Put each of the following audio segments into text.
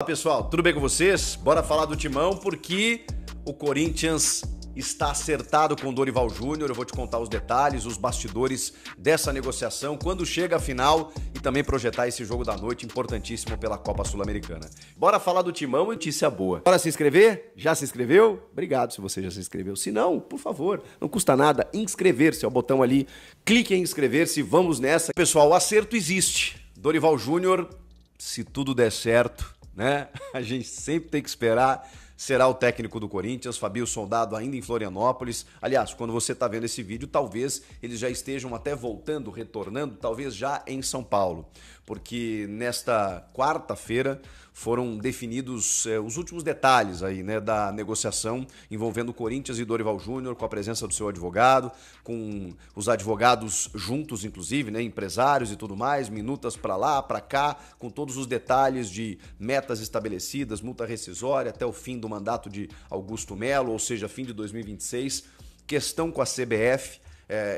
Olá pessoal, tudo bem com vocês? Bora falar do Timão porque o Corinthians está acertado com o Dorival Júnior. Eu vou te contar os detalhes, os bastidores dessa negociação, quando chega a final e também projetar esse jogo da noite importantíssimo pela Copa Sul-Americana. Bora falar do Timão e notícia boa. Bora se inscrever? Já se inscreveu? Obrigado se você já se inscreveu. Se não, por favor, não custa nada inscrever-se. É o botão ali, clique em inscrever-se, vamos nessa. Pessoal, o acerto existe. Dorival Júnior, se tudo der certo, né? A gente sempre tem que esperar. Será o técnico do Corinthians, Fabinho Soldado ainda em Florianópolis. Aliás, quando você está vendo esse vídeo, talvez eles já estejam até voltando, retornando, talvez já em São Paulo. Porque nesta quarta-feira foram definidos os últimos detalhes aí, né, da negociação envolvendo Corinthians e Dorival Júnior, com a presença do seu advogado, com os advogados juntos, inclusive, né, empresários e tudo mais, minutas para lá, para cá, com todos os detalhes de metas estabelecidas, multa rescisória até o fim do mandato de Augusto Melo, ou seja, fim de 2026, questão com a CBF.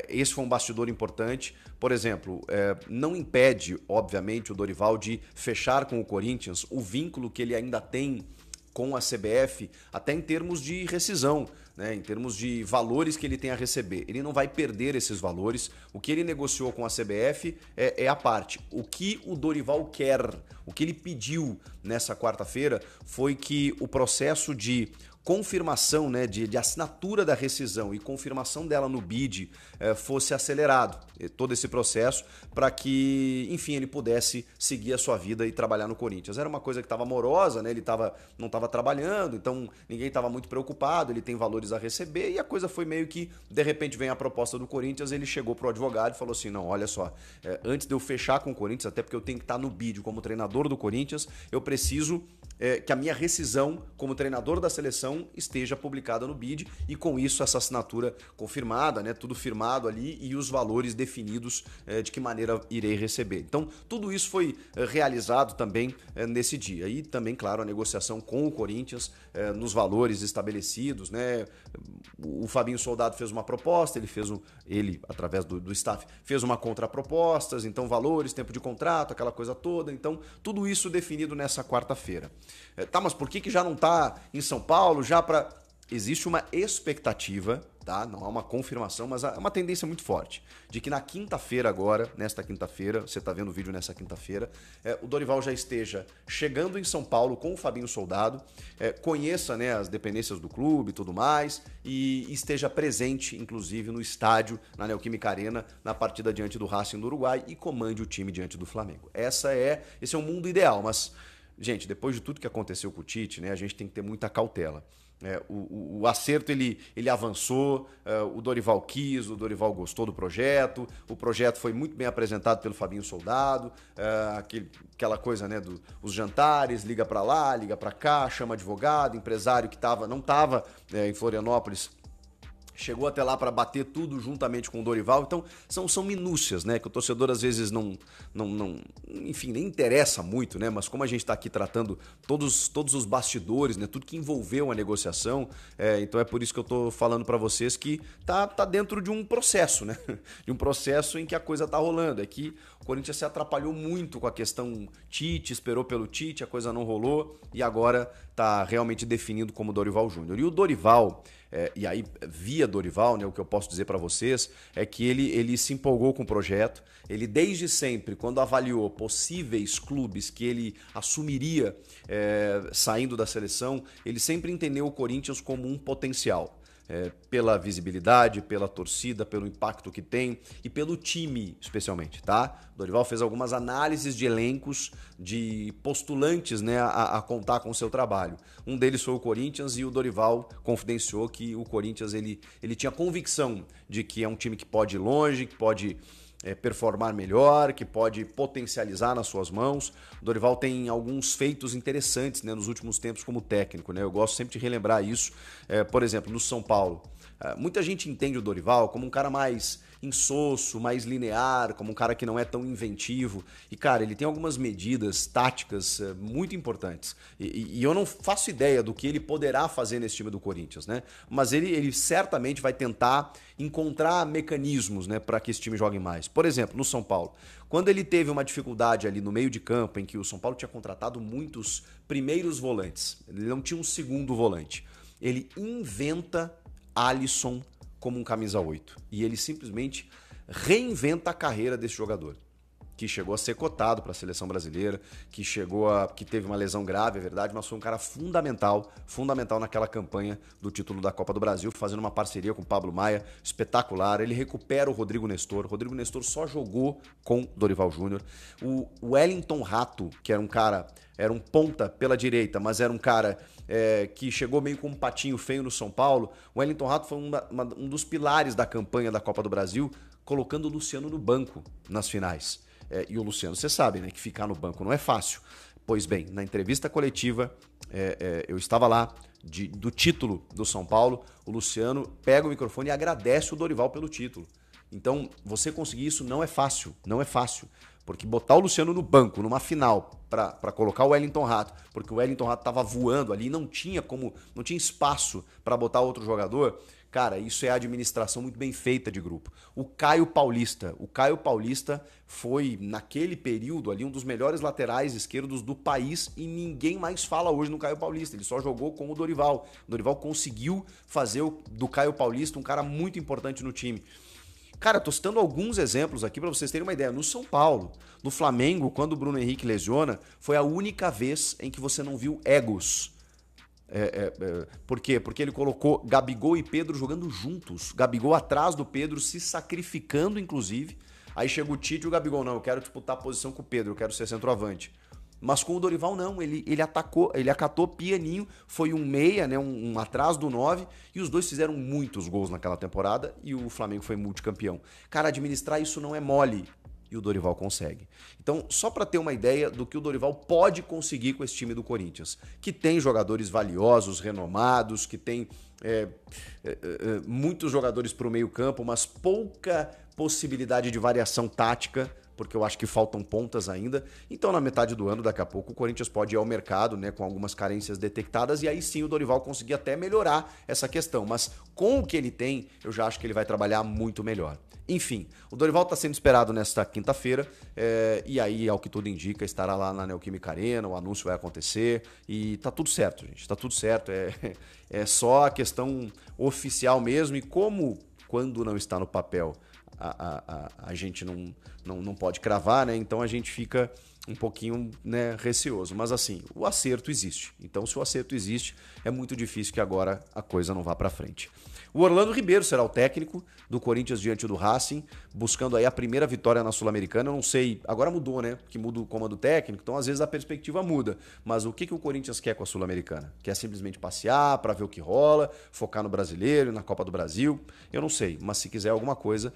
Esse foi um bastidor importante. Por exemplo, não impede, obviamente, o Dorival de fechar com o Corinthians o vínculo que ele ainda tem com a CBF, até em termos de rescisão, né? Em termos de valores que ele tem a receber. Ele não vai perder esses valores. O que ele negociou com a CBF é a parte. O que o Dorival quer, o que ele pediu nessa quarta-feira foi que o processo de confirmação, né, de assinatura da rescisão e confirmação dela no BID fosse acelerado, todo esse processo, para que, enfim, ele pudesse seguir a sua vida e trabalhar no Corinthians. Era uma coisa que estava morosa, né? Ele não estava trabalhando, então ninguém estava muito preocupado, ele tem valores a receber e a coisa foi meio que, de repente, vem a proposta do Corinthians, ele chegou pro advogado e falou assim, não, olha só, antes de eu fechar com o Corinthians, até porque eu tenho que estar no BID como treinador do Corinthians, eu preciso que a minha rescisão como treinador da seleção esteja publicada no BID e com isso essa assinatura confirmada, né, tudo firmado ali e os valores definidos de que maneira irei receber. Então tudo isso foi realizado também nesse dia e também, claro, a negociação com o Corinthians nos valores estabelecidos, né? O Fabinho Soldado fez uma proposta, ele através do staff fez uma contraproposta, então valores, tempo de contrato, aquela coisa toda, então tudo isso definido nessa quarta-feira. Tá, mas por que já não tá em São Paulo? Existe uma expectativa, tá? Não há uma confirmação, mas há uma tendência muito forte de que na quinta-feira agora, nesta quinta-feira, você tá vendo o vídeo nessa quinta-feira, o Dorival já esteja chegando em São Paulo com o Fabinho Soldado, conheça, né, as dependências do clube e tudo mais, e esteja presente, inclusive, no estádio, na Neoquímica Arena, na partida diante do Racing do Uruguai e comande o time diante do Flamengo. Esse é o mundo ideal, mas, gente, depois de tudo que aconteceu com o Tite, né, a gente tem que ter muita cautela. O acerto ele avançou, o Dorival quis, o Dorival gostou do projeto, o projeto foi muito bem apresentado pelo Fabinho Soldado, aquela coisa, né, os jantares, liga para lá, liga para cá, chama advogado, empresário que não estava em Florianópolis, chegou até lá para bater tudo juntamente com o Dorival. Então são minúcias, né, que o torcedor às vezes enfim, nem interessa muito, né, mas como a gente está aqui tratando todos os bastidores, né, tudo que envolveu a negociação, então é por isso que eu estou falando para vocês que tá dentro de um processo, né, de um processo em que a coisa tá rolando. É que o Corinthians se atrapalhou muito com a questão Tite, esperou pelo Tite, a coisa não rolou e agora tá realmente definido como Dorival Júnior. E o Dorival, e aí via Dorival, né, o que eu posso dizer para vocês é que ele se empolgou com o projeto. Ele desde sempre, quando avaliou possíveis clubes que ele assumiria saindo da seleção, ele sempre entendeu o Corinthians como um potencial. Pela visibilidade, pela torcida, pelo impacto que tem e pelo time, especialmente, tá? O Dorival fez algumas análises de elencos de postulantes, né, a contar com o seu trabalho. Um deles foi o Corinthians e o Dorival confidenciou que o Corinthians ele tinha convicção de que é um time que pode ir longe, que pode performar melhor, que pode potencializar nas suas mãos. O Dorival tem alguns feitos interessantes, né, nos últimos tempos como técnico, né? Eu gosto sempre de relembrar isso. Por exemplo, no São Paulo, muita gente entende o Dorival como um cara mais insosso, mais linear, como um cara que não é tão inventivo. E, cara, ele tem algumas medidas táticas muito importantes. E eu não faço ideia do que ele poderá fazer nesse time do Corinthians, né? Mas ele certamente vai tentar encontrar mecanismos, né, para que esse time jogue mais. Por exemplo, no São Paulo, quando ele teve uma dificuldade ali no meio de campo, em que o São Paulo tinha contratado muitos primeiros volantes, ele não tinha um segundo volante, ele inventa Alisson como um camisa 8. E ele simplesmente reinventa a carreira desse jogador, que chegou a ser cotado para a seleção brasileira, que teve uma lesão grave, é verdade, mas foi um cara fundamental naquela campanha do título da Copa do Brasil, fazendo uma parceria com o Pablo Maia, espetacular. Ele recupera o Rodrigo Nestor. O Rodrigo Nestor só jogou com Dorival Júnior. O Wellington Rato, que era um ponta pela direita, mas era um cara que chegou meio com um patinho feio no São Paulo. O Wellington Rato foi um dos pilares da campanha da Copa do Brasil, colocando o Luciano no banco nas finais. E o Luciano, você sabe, né, que ficar no banco não é fácil. Pois bem, na entrevista coletiva, eu estava lá, do título do São Paulo, o Luciano pega o microfone e agradece o Dorival pelo título. Então, você conseguir isso não é fácil, porque botar o Luciano no banco, numa final, para colocar o Wellington Rato, porque o Wellington Rato estava voando ali, não tinha espaço para botar outro jogador. Cara, isso é administração muito bem feita de grupo. O Caio Paulista foi, naquele período ali, um dos melhores laterais esquerdos do país e ninguém mais fala hoje no Caio Paulista. Ele só jogou com o Dorival. O Dorival conseguiu fazer do Caio Paulista um cara muito importante no time. Cara, tô citando alguns exemplos aqui para vocês terem uma ideia. No São Paulo, no Flamengo, quando o Bruno Henrique lesiona, foi a única vez em que você não viu egos. Por quê? Porque ele colocou Gabigol e Pedro jogando juntos. Gabigol atrás do Pedro, se sacrificando, inclusive. Aí chega o Tite e o Gabigol, não, eu quero disputar a posição com o Pedro, eu quero ser centroavante. Mas com o Dorival, não, ele atacou, ele acatou pianinho, foi um meia, né, um atrás do 9, e os dois fizeram muitos gols naquela temporada e o Flamengo foi multicampeão. Cara, administrar isso não é mole. E o Dorival consegue. Então, só para ter uma ideia do que o Dorival pode conseguir com esse time do Corinthians, que tem jogadores valiosos, renomados, que tem muitos jogadores para o meio campo, mas pouca possibilidade de variação tática, porque eu acho que faltam pontas ainda. Então, na metade do ano, daqui a pouco, o Corinthians pode ir ao mercado, né, com algumas carências detectadas, e aí sim o Dorival conseguir até melhorar essa questão. Mas com o que ele tem, eu já acho que ele vai trabalhar muito melhor. Enfim, o Dorival está sendo esperado nesta quinta-feira e aí, ao que tudo indica, estará lá na Neoquímica Arena, o anúncio vai acontecer e tá tudo certo, gente, tá tudo certo. É só a questão oficial mesmo e quando não está no papel, a gente não pode cravar, né? Então a gente fica um pouquinho, né, receoso. Mas assim, o acerto existe. Então, se o acerto existe, é muito difícil que agora a coisa não vá para frente. O Orlando Ribeiro será o técnico do Corinthians diante do Racing, buscando aí a primeira vitória na Sul-Americana. Eu não sei, agora mudou, né? Que muda o comando técnico, então às vezes a perspectiva muda. Mas o que o Corinthians quer com a Sul-Americana? Quer simplesmente passear para ver o que rola, focar no Brasileiro, na Copa do Brasil? Eu não sei, mas se quiser alguma coisa,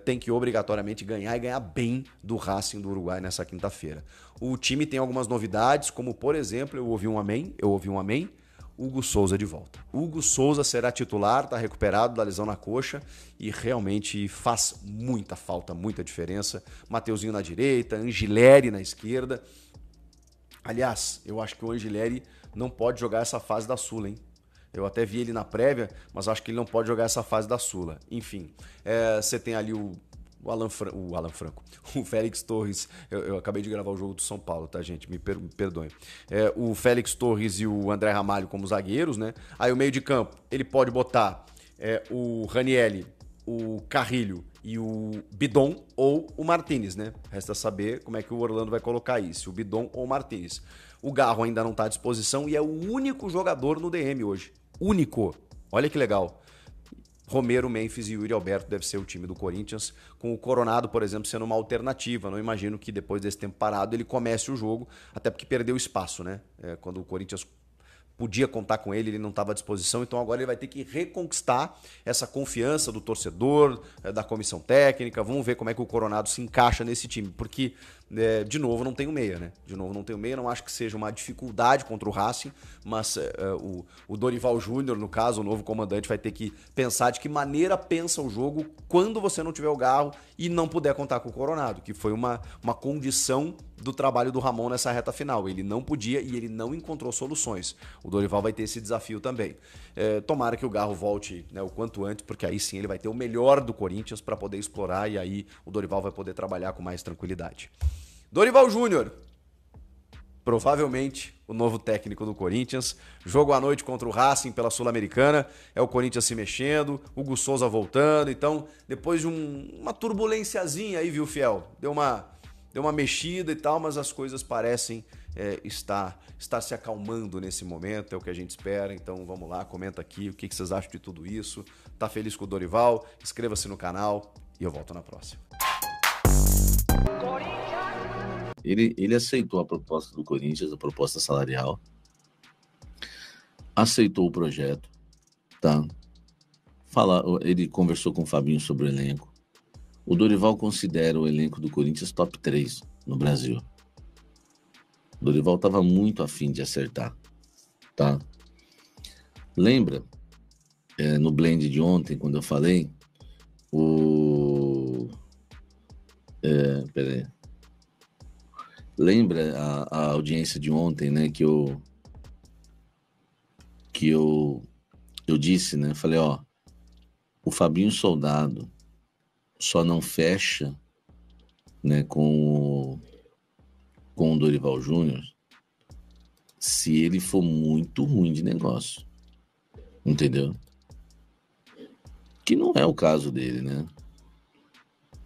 tem que obrigatoriamente ganhar e ganhar bem do Racing do Uruguai nessa quinta-feira. O time tem algumas novidades, como por exemplo, eu ouvi um amém, Hugo Souza de volta. Hugo Souza será titular, está recuperado da lesão na coxa e realmente faz muita falta, muita diferença. Mateuzinho na direita, Angileri na esquerda. Aliás, eu acho que o Angileri não pode jogar essa fase da Sula, hein? Eu até vi ele na prévia, mas acho que ele não pode jogar essa fase da Sula. Enfim, você tem ali o Alan Franco, o Félix Torres. Eu acabei de gravar o jogo do São Paulo, tá, gente? Me perdoem. O Félix Torres e o André Ramalho como zagueiros, né? Aí o meio de campo, ele pode botar o Ranieri, o Carrilho e o Bidon ou o Martínez, né? Resta saber como é que o Orlando vai colocar isso, o Bidon ou o Martínez. O Garro ainda não está à disposição e é o único jogador no DM hoje. Único. Olha que legal. Romero, Memphis e Yuri Alberto deve ser o time do Corinthians, com o Coronado, por exemplo, sendo uma alternativa. Não imagino que depois desse tempo parado ele comece o jogo, até porque perdeu espaço, né? Quando o Corinthians podia contar com ele, ele não estava à disposição, então agora ele vai ter que reconquistar essa confiança do torcedor, da comissão técnica. Vamos ver como é que o Coronado se encaixa nesse time, porque de novo não tem o meia, né? De novo não tem o meia, não acho que seja uma dificuldade contra o Racing, mas o Dorival Júnior, no caso, o novo comandante, vai ter que pensar de que maneira pensa o jogo quando você não tiver o Garro e não puder contar com o Coronado, que foi uma condição do trabalho do Ramon nessa reta final. Ele não podia e ele não encontrou soluções. O Dorival vai ter esse desafio também. Tomara que o Garro volte, né, o quanto antes, porque aí sim ele vai ter o melhor do Corinthians para poder explorar e aí o Dorival vai poder trabalhar com mais tranquilidade. Dorival Júnior, provavelmente o novo técnico do Corinthians. Jogo à noite contra o Racing pela Sul-Americana. É o Corinthians se mexendo, Hugo Souza voltando. Então, depois de uma turbulênciazinha aí, viu, Fiel? Deu uma mexida e tal, mas as coisas parecem estar se acalmando nesse momento. É o que a gente espera. Então, vamos lá, comenta aqui o que vocês acham de tudo isso. Tá feliz com o Dorival? Inscreva-se no canal e eu volto na próxima. Ele aceitou a proposta do Corinthians, a proposta salarial, aceitou o projeto, tá? Ele conversou com o Fabinho sobre o elenco. O Dorival considera o elenco do Corinthians top 3 no Brasil. O Dorival estava muito afim de acertar, tá? Lembra, no blend de ontem, quando eu falei, peraí. Lembra a audiência de ontem, né, que eu disse, né, falei, o Fabinho Soldado só não fecha, né, com o Dorival Júnior se ele for muito ruim de negócio, entendeu? Que não é o caso dele, né?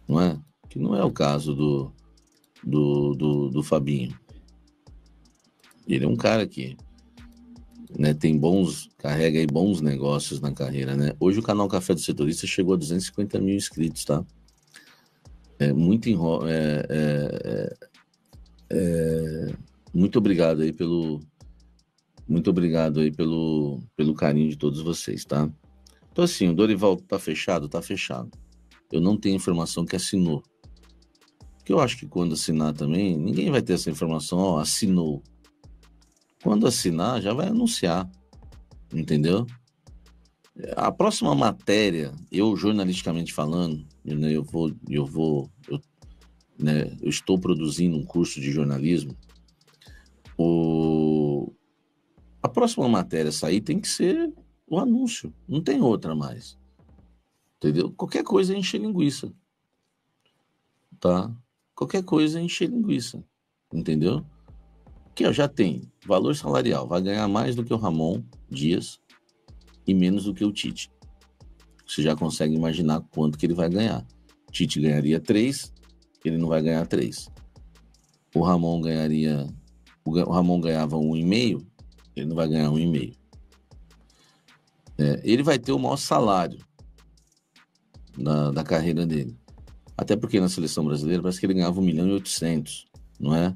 Não é? Que não é o caso do Fabinho. Ele é um cara que, né, carrega aí bons negócios na carreira, né? Hoje o canal Café do Setorista chegou a 250 mil inscritos, tá? Muito obrigado aí pelo carinho de todos vocês, tá? Então assim, o Dorival tá fechado? Tá fechado. Eu não tenho informação que assinou. Porque eu acho que quando assinar também, ninguém vai ter essa informação, assinou. Quando assinar, já vai anunciar, entendeu? A próxima matéria, eu jornalisticamente falando, né, eu estou produzindo um curso de jornalismo. A próxima matéria a sair tem que ser o anúncio, não tem outra mais, entendeu? Qualquer coisa é encher linguiça, tá? Qualquer coisa é encher linguiça, entendeu? Que já tem valor salarial, vai ganhar mais do que o Ramon Dias e menos do que o Tite. Você já consegue imaginar quanto que ele vai ganhar. Tite ganharia 3, ele não vai ganhar 3. O Ramon ganhava 1,5, ele não vai ganhar 1,5. Ele vai ter o maior salário da carreira dele. Até porque na seleção brasileira parece que ele ganhava 1.800.000, não é?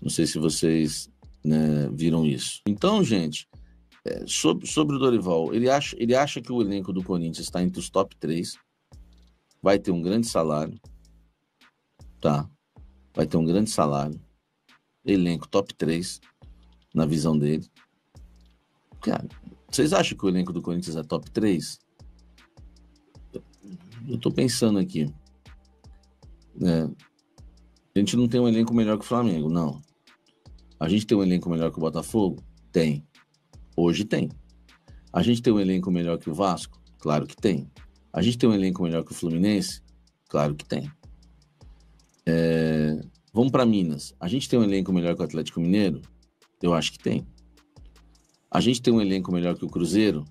Não sei se vocês, né, viram isso. Então, gente, sobre o Dorival, ele acha que o elenco do Corinthians está entre os top 3, vai ter um grande salário, tá? Vai ter um grande salário, elenco top 3, na visão dele. Cara, vocês acham que o elenco do Corinthians é top 3? Eu tô pensando aqui. A gente não tem um elenco melhor que o Flamengo, não. A gente tem um elenco melhor que o Botafogo? Tem. Hoje tem. A gente tem um elenco melhor que o Vasco? Claro que tem. A gente tem um elenco melhor que o Fluminense? Claro que tem. Vamos para Minas. A gente tem um elenco melhor que o Atlético Mineiro? Eu acho que tem. A gente tem um elenco melhor que o Cruzeiro?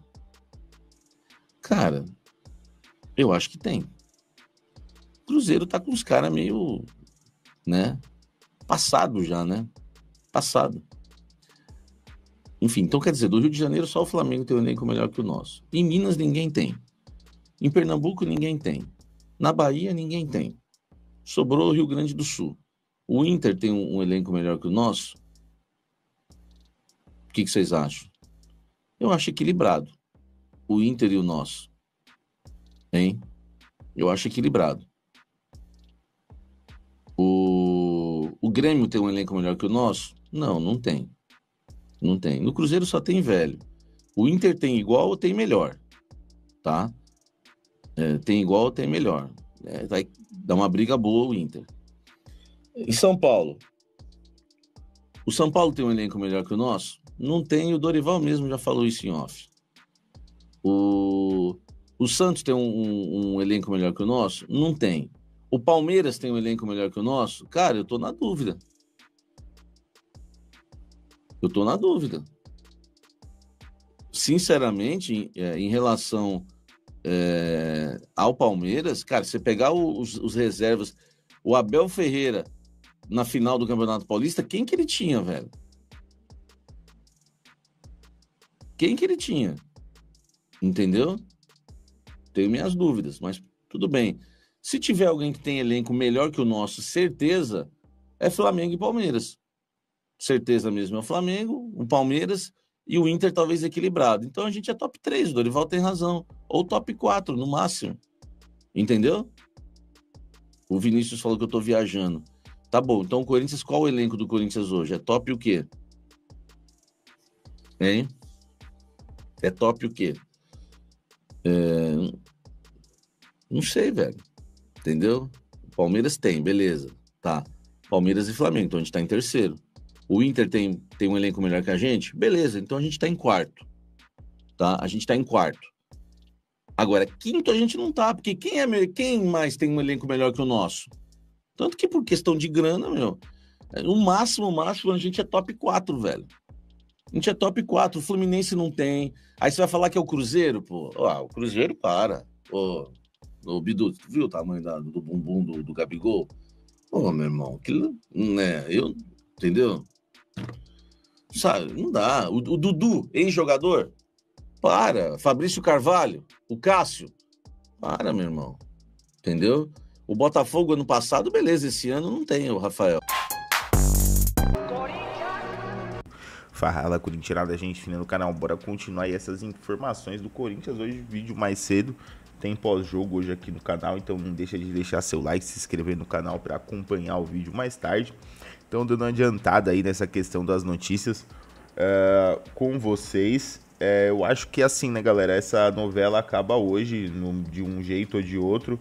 Cara, eu acho que tem. O Cruzeiro tá com os caras meio, né, passado já, né? Passado. Enfim, então quer dizer, do Rio de Janeiro só o Flamengo tem um elenco melhor que o nosso. Em Minas ninguém tem. Em Pernambuco ninguém tem. Na Bahia ninguém tem. Sobrou o Rio Grande do Sul. O Inter tem um elenco melhor que o nosso? O que vocês acham? Eu acho equilibrado. O Inter e o nosso. Hein? Eu acho equilibrado. Grêmio tem um elenco melhor que o nosso? Não, não tem. Não tem. No Cruzeiro só tem velho. O Inter tem igual ou tem melhor, tá? Tem igual ou tem melhor. Vai dar uma briga boa o Inter. Em São Paulo, o São Paulo tem um elenco melhor que o nosso? Não tem, o Dorival mesmo já falou isso em off. O Santos tem um elenco melhor que o nosso? Não tem. O Palmeiras tem um elenco melhor que o nosso? Cara, eu tô na dúvida. Sinceramente, em relação ao Palmeiras, cara, você pegar os reservas, o Abel Ferreira na final do Campeonato Paulista, quem que ele tinha, velho? Quem que ele tinha? Entendeu? Tenho minhas dúvidas, mas tudo bem. Se tiver alguém que tem elenco melhor que o nosso, certeza, é Flamengo e Palmeiras. Certeza mesmo é o Flamengo, o Palmeiras e o Inter talvez equilibrado. Então a gente é top 3, o Dorival tem razão. Ou top 4, no máximo. Entendeu? O Vinícius falou que eu tô viajando. Tá bom, então o Corinthians, qual o elenco do Corinthians hoje? É top o quê? Hein? É top o quê? Não sei, velho. Entendeu? O Palmeiras tem, beleza. Tá. Palmeiras e Flamengo, então a gente tá em terceiro. O Inter tem um elenco melhor que a gente? Beleza, então a gente tá em quarto. Tá? A gente tá em quarto. Agora, quinto a gente não tá, porque quem mais tem um elenco melhor que o nosso? Tanto que por questão de grana, meu, no máximo, a gente é top 4, velho. A gente é top 4, o Fluminense não tem. Aí você vai falar que é o Cruzeiro, pô. O Cruzeiro para. Ô, Bidu, tu viu o tamanho do bumbum do Gabigol? Meu irmão, aquilo, né, entendeu? Sabe, não dá. O Dudu, ex-jogador, para. Fabrício Carvalho, o Cássio, para, meu irmão. Entendeu? O Botafogo ano passado, beleza, esse ano não tem o Rafael. Fala, corintiada, gente fina do canal. Bora continuar aí essas informações do Corinthians. Hoje, vídeo mais cedo. Tem pós-jogo hoje aqui no canal, então não deixa de deixar seu like, se inscrever no canal para acompanhar o vídeo mais tarde. Então, dando uma adiantada aí nessa questão das notícias com vocês. Eu acho que assim, né, galera, essa novela acaba hoje, de um jeito ou de outro.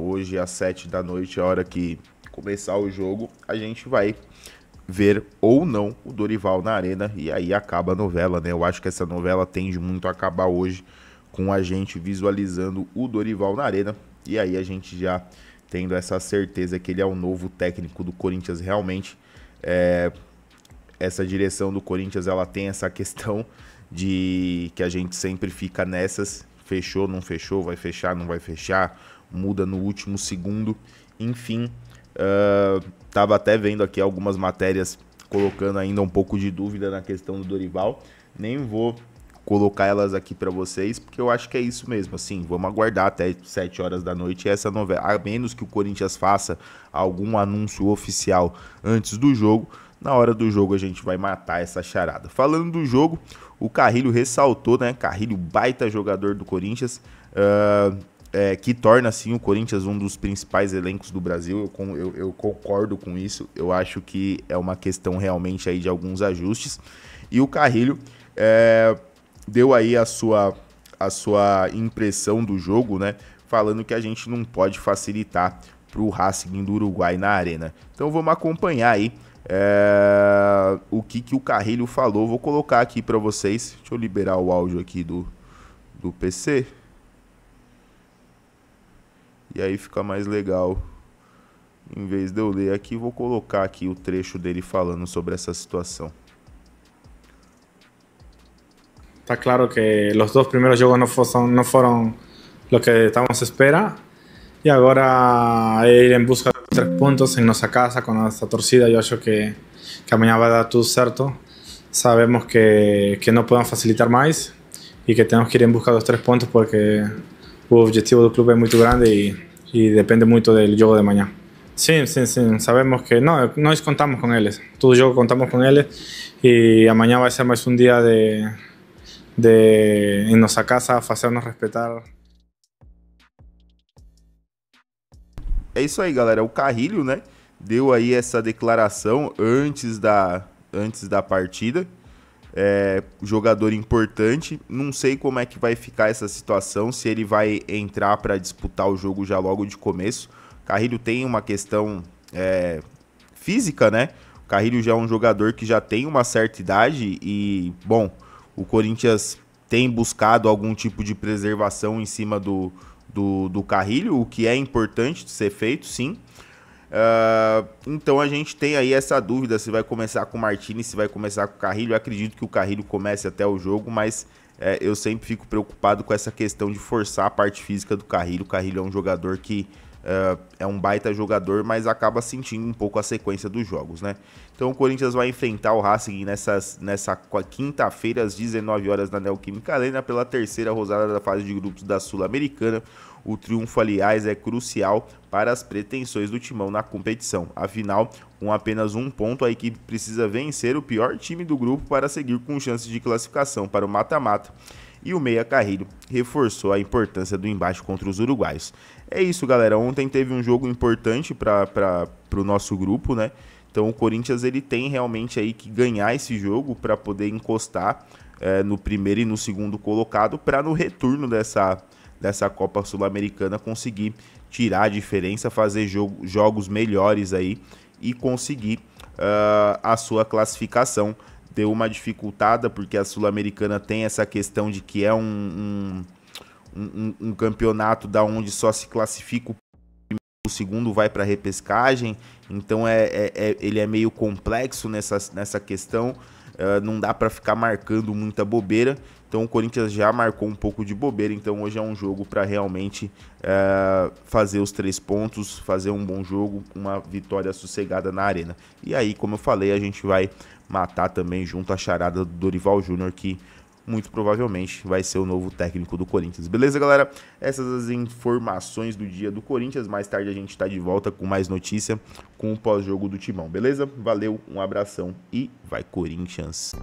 Hoje às 7 da noite, a hora que começar o jogo, a gente vai ver ou não o Dorival na arena e aí acaba a novela, né? Eu acho que essa novela tende muito a acabar hoje com a gente visualizando o Dorival na arena e aí a gente já tendo essa certeza que ele é o novo técnico do Corinthians realmente. Essa direção do Corinthians, ela tem essa questão de que a gente sempre fica nessas, fechou, não fechou, vai fechar, não vai fechar, muda no último segundo, enfim. Tava até vendo aqui algumas matérias colocando ainda um pouco de dúvida na questão do Dorival. Nem vou colocar elas aqui para vocês, porque eu acho que é isso mesmo. Assim, vamos aguardar até 7 horas da noite essa novela. A menos que o Corinthians faça algum anúncio oficial antes do jogo, na hora do jogo a gente vai matar essa charada. Falando do jogo, o Carrilho ressaltou, né? Carrilho, baita jogador do Corinthians, que torna assim o Corinthians um dos principais elencos do Brasil. Eu concordo com isso. Eu acho que é uma questão realmente aí de alguns ajustes. E o Carrilho deu aí a sua impressão do jogo, né? Falando que a gente não pode facilitar para o Racing do Uruguai na arena. Então vamos acompanhar aí o que o Carrilho falou. Vou colocar aqui para vocês. Deixa eu liberar o áudio aqui do PC. E aí fica mais legal. Em vez de eu ler aqui, vou colocar aqui o trecho dele falando sobre essa situação. Está claro que los dos primeros juegos no fueron lo que estábamos a espera. Y ahora ir en busca de 3 puntos en nuestra casa con esta torcida, yo creo que amanhã vai dar tudo certo. Sabemos que no podemos facilitar más y que tenemos que ir en busca de los 3 puntos porque o objetivo del club es muy grande y depende mucho del juego de mañana. Sí, sabemos que nós contamos con ellos. Todo juego contamos con ellos y amanhã vai ser más un día en nuestra casa, hacernos respetar. É isso aí, galera. O Carrilho, né, deu aí essa declaração antes da partida. Jogador importante, não sei como é que vai ficar essa situação, se ele vai entrar para disputar o jogo já logo de começo. Carrilho tem uma questão física, né? O Carrilho já é um jogador que já tem uma certa idade e, bom, o Corinthians tem buscado algum tipo de preservação em cima do Carrilho, o que é importante de ser feito, sim. Então a gente tem aí essa dúvida se vai começar com o Martini, se vai começar com o Carrilho. Eu acredito que o Carrilho comece até o jogo, mas eu sempre fico preocupado com essa questão de forçar a parte física do Carrilho. O Carrilho é um jogador que é um baita jogador, mas acaba sentindo um pouco a sequência dos jogos, né? Então o Corinthians vai enfrentar o Racing nessa quinta-feira às 19 horas na Neoquímica Arena pela terceira rodada da fase de grupos da Sul-Americana. O triunfo, aliás, é crucial para as pretensões do Timão na competição. Afinal, com apenas um ponto, a equipe precisa vencer o pior time do grupo para seguir com chances de classificação para o mata-mata. E o Meia Carrilho reforçou a importância do embate contra os uruguaios. É isso, galera. Ontem teve um jogo importante para o nosso grupo, né? Então o Corinthians ele tem realmente aí que ganhar esse jogo para poder encostar no primeiro e no segundo colocado, para no retorno dessa Copa Sul-Americana conseguir tirar a diferença, fazer jogos melhores aí e conseguir a sua classificação. Deu uma dificultada porque a Sul-Americana tem essa questão de que é um campeonato da onde só se classifica o segundo vai para repescagem, então ele é meio complexo nessa questão. Não dá para ficar marcando muita bobeira. Então o Corinthians já marcou um pouco de bobeira. Então hoje é um jogo para realmente fazer os 3 pontos, fazer um bom jogo, uma vitória sossegada na arena. E aí, como eu falei, a gente vai matar também junto a charada do Dorival Júnior, que muito provavelmente vai ser o novo técnico do Corinthians. Beleza, galera? Essas as informações do dia do Corinthians. Mais tarde a gente está de volta com mais notícia, com o pós-jogo do Timão. Beleza? Valeu, um abração e vai Corinthians!